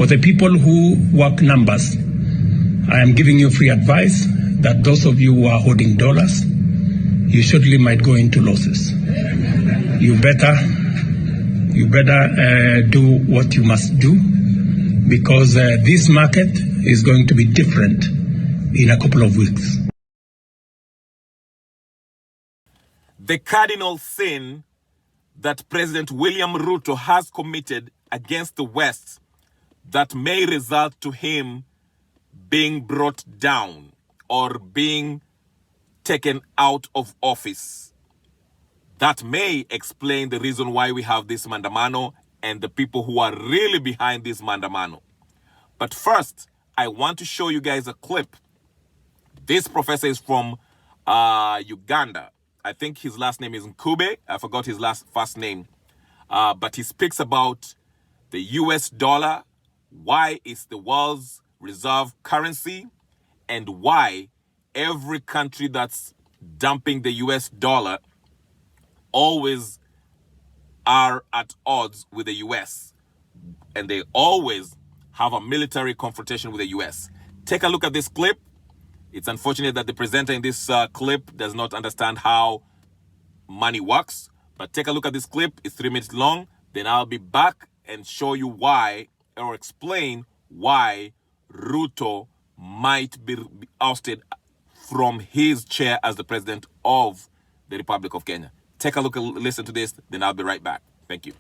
For the people who work numbers, I am giving you free advice that those of you who are holding dollars, you surely might go into losses. You better do what you must do, because this market is going to be different in a couple of weeks. The cardinal sin that President William Ruto has committed against the West that may result to him being brought down or being taken out of office. That may explain the reason why we have this Mandamano and the people who are really behind this Mandamano. But first, I want to show you guys a clip. This professor is from Uganda. I think his last name is Nkube. I forgot his first name. But he speaks about the US dollar, why it's the world's reserve currency, and why every country that's dumping the US dollar always are at odds with the US. And they always have a military confrontation with the US. Take a look at this clip. It's unfortunate that the presenter in this clip does not understand how money works. But take a look at this clip. It's 3 minutes long. Then I'll be back and show you why, or explain why Ruto might be ousted from his chair as the president of the Republic of Kenya. Take a look and listen to this. Then I'll be right back. Thank you.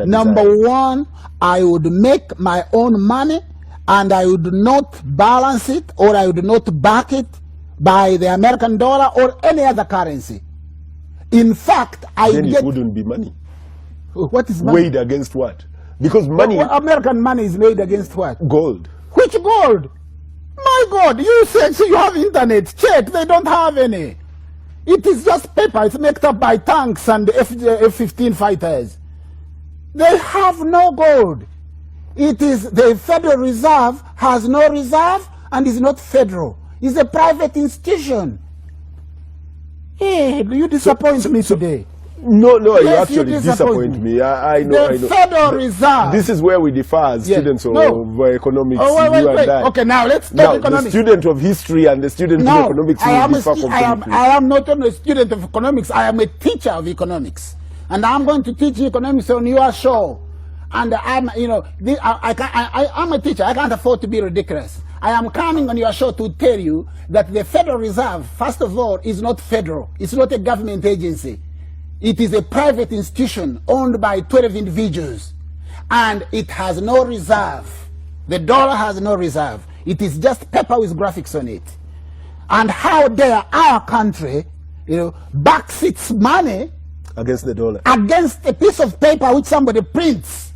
Number one, I would make my own money, and I would not balance it, or I would not back it by the American dollar or any other currency. In fact, then it wouldn't be money. What is money? Weighed against what? Because money... American money is weighed against what? Gold. Which gold? My God, you said so you have internet. Check, they don't have any. It is just paper. It's made up by tanks and F-15 fighters. They have no gold. It is the Federal Reserve has no reserve and is not federal. It's a private institution. Hey, you disappoint me today. No, Yes, you actually disappoint me. I know. The Federal Reserve. This is where we differ as students of economics. Wait. Okay, now let's talk economics. The student of history and the student of economics will differ completely. I am not only a student of economics, I am a teacher of economics. And I'm going to teach economics on your show. And I'm a teacher. I can't afford to be ridiculous. I am coming on your show to tell you that the Federal Reserve, first of all, is not federal. It's not a government agency. It is a private institution owned by 12 individuals. And it has no reserve. The dollar has no reserve. It is just paper with graphics on it. And how dare our country, backs its money against the dollar, against a piece of paper which somebody prints.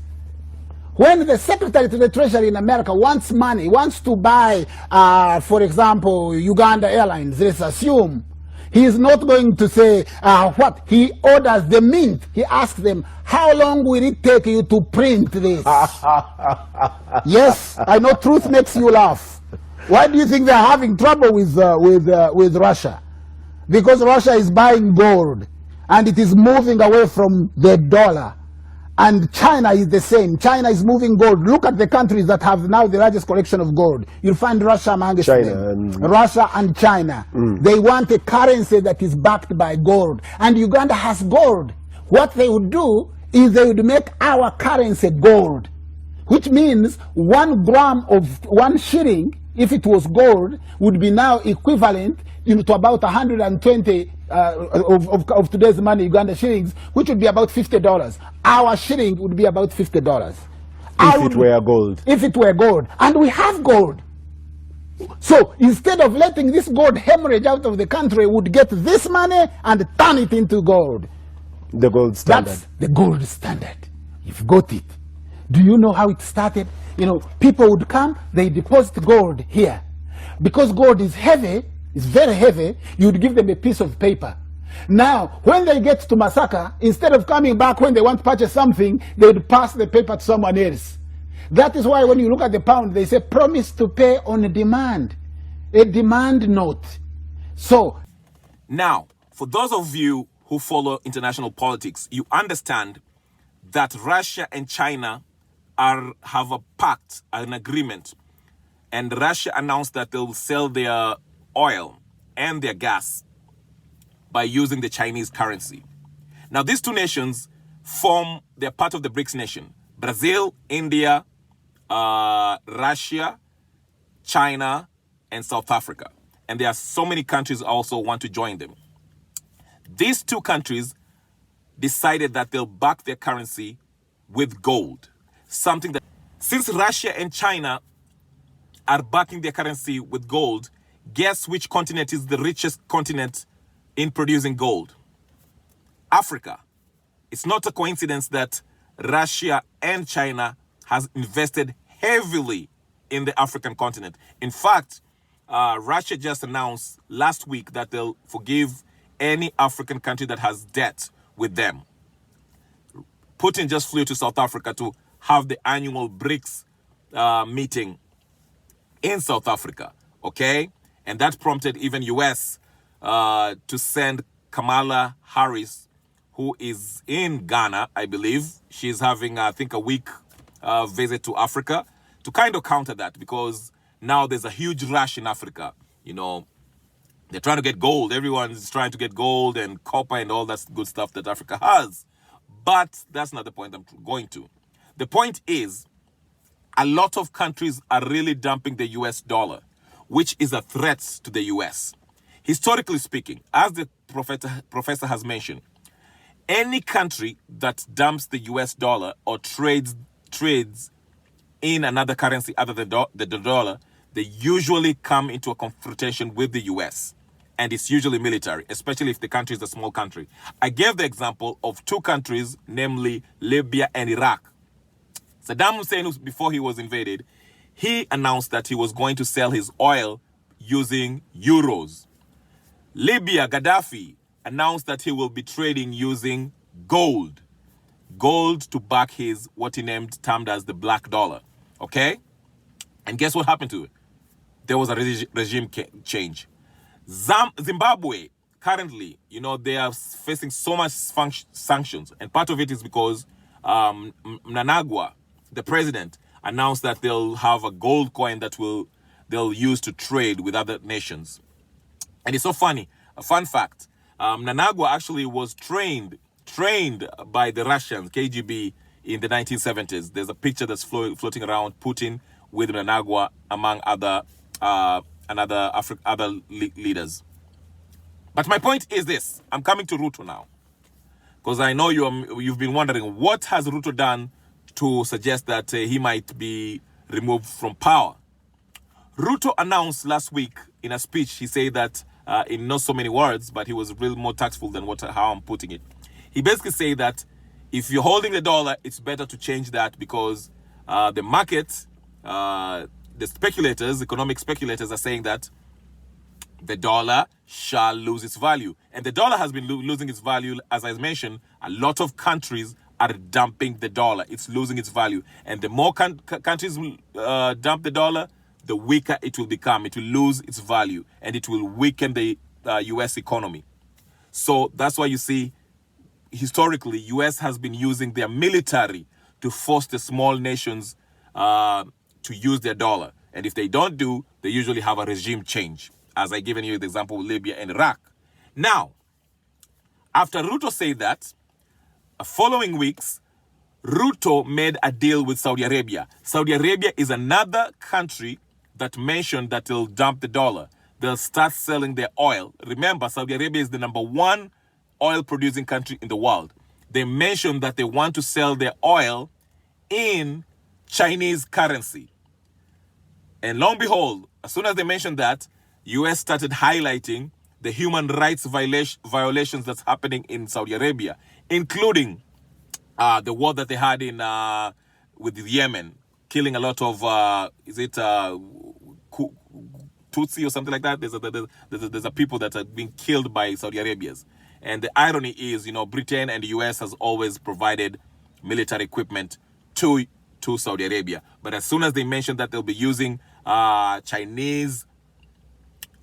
When the Secretary to the Treasury in America wants money, wants to buy, for example, Uganda Airlines, let's assume, he is not going to say what? He orders the mint. He asks them, how long will it take you to print this? Yes, I know truth makes you laugh. Why do you think they're having trouble with Russia? Because Russia is buying gold, and it is moving away from the dollar. And China is the same. China is moving gold. Look at the countries that have now the largest collection of gold. You'll find Russia amongst them. Russia and China. They want a currency that is backed by gold. And Uganda has gold. What they would do is they would make our currency gold. Which means 1 gram of 1 shilling, if it was gold, would be now equivalent to about 120 of today's money, Uganda shillings, which would be about $50. Our shilling would be about $50. If it were gold. If it were gold. And we have gold. So instead of letting this gold hemorrhage out of the country, we would get this money and turn it into gold. The gold standard. That's the gold standard. You've got it. Do you know how it started? People would come, they deposit gold here. Because gold is heavy, it's very heavy, you would give them a piece of paper. Now, when they get to Masaka, instead of coming back when they want to purchase something, they would pass the paper to someone else. That is why when you look at the pound, they say promise to pay on demand. A demand note. So, now, for those of you who follow international politics, you understand that Russia and China have a pact, an agreement, and Russia announced that they'll sell their oil and their gas by using the Chinese currency. Now, these two nations they're part of the BRICS nation: Brazil, India, Russia, China, and South Africa. And there are so many countries also want to join them. These two countries decided that they'll back their currency with gold. Something that, since Russia and China are backing their currency with gold, guess which continent is the richest continent in producing gold? Africa. It's not a coincidence that Russia and China has invested heavily in the African continent. In fact, Russia just announced last week that they'll forgive any African country that has debt with them. Putin just flew to South Africa to have the annual BRICS meeting in South Africa, okay? And that prompted even US to send Kamala Harris, who is in Ghana, I believe. She's having, I think, a week visit to Africa to kind of counter that, because now there's a huge rush in Africa. You know, they're trying to get gold. Everyone's trying to get gold and copper and all that good stuff that Africa has. But that's not the point I'm going to. The point is, a lot of countries are really dumping the US dollar, which is a threat to the US. Historically speaking, as the professor has mentioned, any country that dumps the US dollar or trades in another currency other than the dollar, they usually come into a confrontation with the US. And it's usually military, especially if the country is a small country. I gave the example of two countries, namely Libya and Iraq. Saddam Hussein, before he was invaded, he announced that he was going to sell his oil using euros. Libya, Gaddafi, announced that he will be trading using gold to back his, what he termed as the black dollar, okay? And guess what happened to it? There was a regime change. Zimbabwe, currently, you know, they are facing so much sanctions, and part of it is because Mnangagwa, the president, announced that they'll have a gold coin that they'll use to trade with other nations. And it's so funny, a fun fact, Mnangagwa actually was trained by the Russians, KGB, in the 1970s. There's a picture that's floating around, Putin with Mnangagwa, among other leaders. But my point is this. I'm coming to Ruto now, because I know you've been wondering, what has Ruto done to suggest that he might be removed from power? Ruto announced last week in a speech, he said that, in not so many words, but he was really more tactful than how I'm putting it. He basically said that if you're holding the dollar, it's better to change that, because the market, the speculators, economic speculators, are saying that the dollar shall lose its value. And the dollar has been losing its value. As I mentioned, a lot of countries are dumping the dollar. It's losing its value. And the more countries dump the dollar, the weaker it will become. It will lose its value, and it will weaken the US economy. So that's why you see, historically, US has been using their military to force the small nations to use their dollar. And if they don't do, they usually have a regime change, as I given you the example with Libya and Iraq. Now, after Ruto said that, following weeks, Ruto made a deal with Saudi Arabia. Saudi Arabia is another country that mentioned that they'll dump the dollar. They'll start selling their oil. Remember, Saudi Arabia is the #1 oil-producing country in the world. They mentioned that they want to sell their oil in Chinese currency. And lo and behold, as soon as they mentioned that, US started highlighting the human rights violations that's happening in Saudi Arabia, including the war that they had with Yemen, killing a lot of, Tutsi or something like that? There's a people that are being killed by Saudi Arabians. And the irony is, you know, Britain and the US has always provided military equipment to Saudi Arabia. But as soon as they mentioned that they'll be using Chinese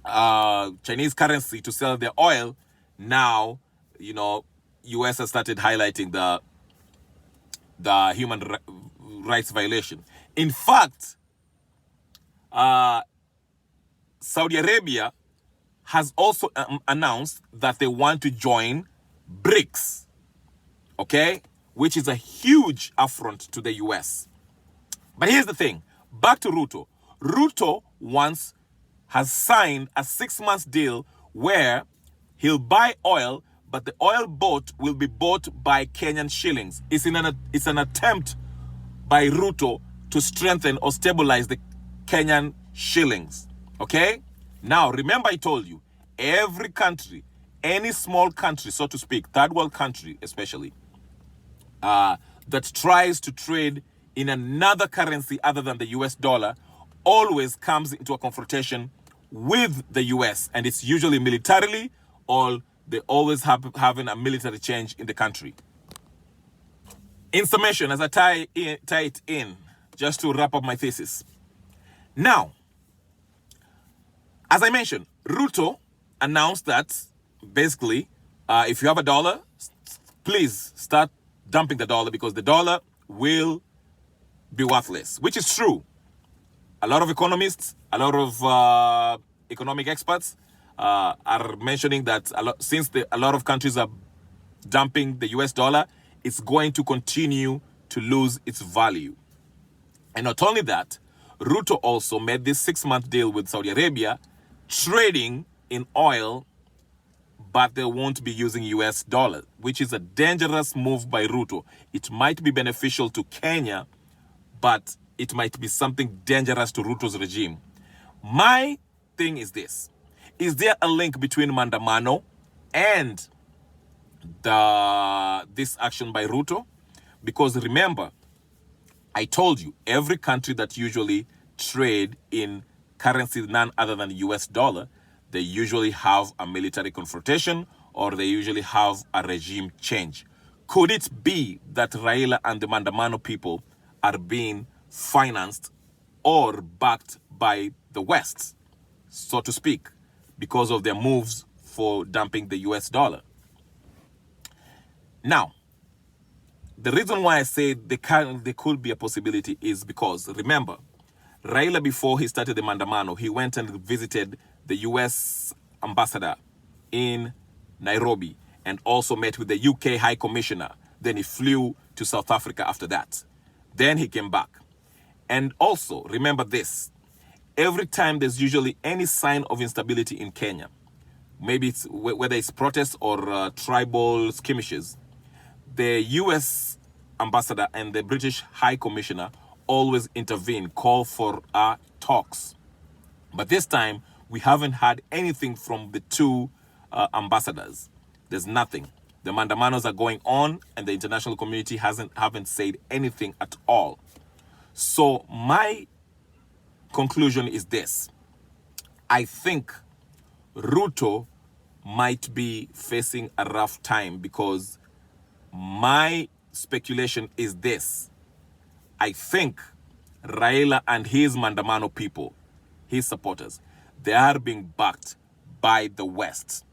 currency to sell their oil, now, you know, US has started highlighting the human rights violation. In fact, Saudi Arabia has also announced that they want to join BRICS, okay, which is a huge affront to the US. But here's the thing, back to Ruto. Ruto has signed a 6-month deal where he'll buy oil, but the oil bought will be bought by Kenyan shillings. It's an attempt by Ruto to strengthen or stabilize the Kenyan shillings, okay? Now, remember I told you, every country, any small country, so to speak, third world country especially, that tries to trade in another currency other than the US dollar always comes into a confrontation with the US, and it's usually militarily, or they always having a military change in the country. In summation, as I tie it in, just to wrap up my thesis. Now, as I mentioned, Ruto announced that basically, if you have a dollar, please start dumping the dollar because the dollar will be worthless, which is true. A lot of economists, a lot of economic experts are mentioning that since a lot of countries are dumping the US dollar, it's going to continue to lose its value. And not only that, Ruto also made this 6-month deal with Saudi Arabia, trading in oil, but they won't be using US dollars, which is a dangerous move by Ruto. It might be beneficial to Kenya, but it might be something dangerous to Ruto's regime. My thing is this. Is there a link between Mandamano and this action by Ruto? Because remember, I told you, every country that usually trade in currency none other than the US dollar, they usually have a military confrontation or they usually have a regime change. Could it be that Raila and the Mandamano people are being financed or backed by the West, so to speak, because of their moves for dumping the US dollar? Now, the reason why I say there could be a possibility is because, remember, Raila, before he started the Mandamano, he went and visited the US ambassador in Nairobi and also met with the UK High Commissioner. Then he flew to South Africa after that. Then he came back. And also, remember this, every time there's usually any sign of instability in Kenya, maybe it's whether it's protests or tribal skirmishes, the US ambassador and the British High Commissioner always intervene, call for talks. But this time, we haven't had anything from the two ambassadors. There's nothing. The Mandamanos are going on, and the international community haven't said anything at all. So my conclusion is this. I think Ruto might be facing a rough time because my speculation is this. I think Raila and his Mandamano people, his supporters, they are being backed by the West.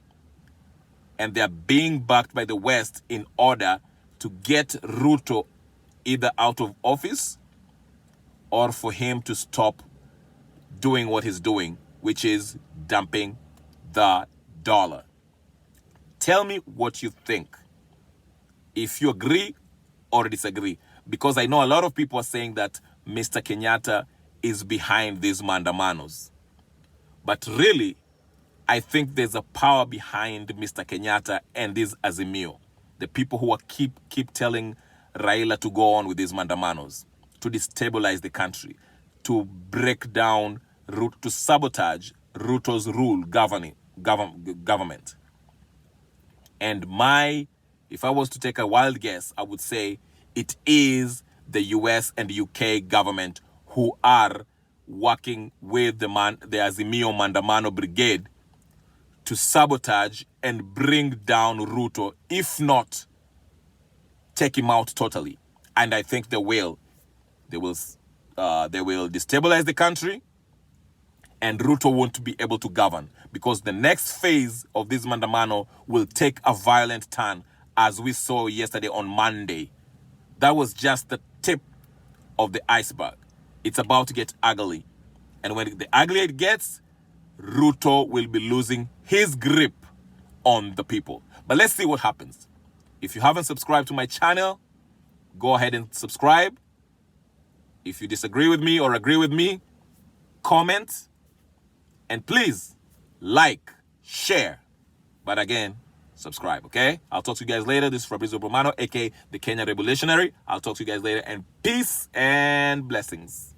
And they are being backed by the West in order to get Ruto either out of office or for him to stop doing what he's doing, which is dumping the dollar. Tell me what you think. If you agree or disagree. Because I know a lot of people are saying that Mr. Kenyatta is behind these Mandamanos. But really, I think there's a power behind Mr. Kenyatta and this Azimio. The people who are keep telling Raila to go on with these Mandamanos, to destabilize the country, to break down, to sabotage Ruto's government. And if I was to take a wild guess, I would say it is the US and UK government who are working with the Azimio Mandamano Brigade to sabotage and bring down Ruto, if not take him out totally. And I think they will. They will destabilize the country, and Ruto won't be able to govern because the next phase of this Mandamano will take a violent turn, as we saw yesterday on Monday. That was just the tip of the iceberg. It's about to get ugly. And when the uglier it gets, Ruto will be losing his grip on the people. But let's see what happens. If you haven't subscribed to my channel, go ahead and subscribe. If you disagree with me or agree with me, comment. And please, like, share. But again, subscribe, okay? I'll talk to you guys later. This is Fabrizio Romano, aka the Kenya Revolutionary. I'll talk to you guys later, and peace and blessings.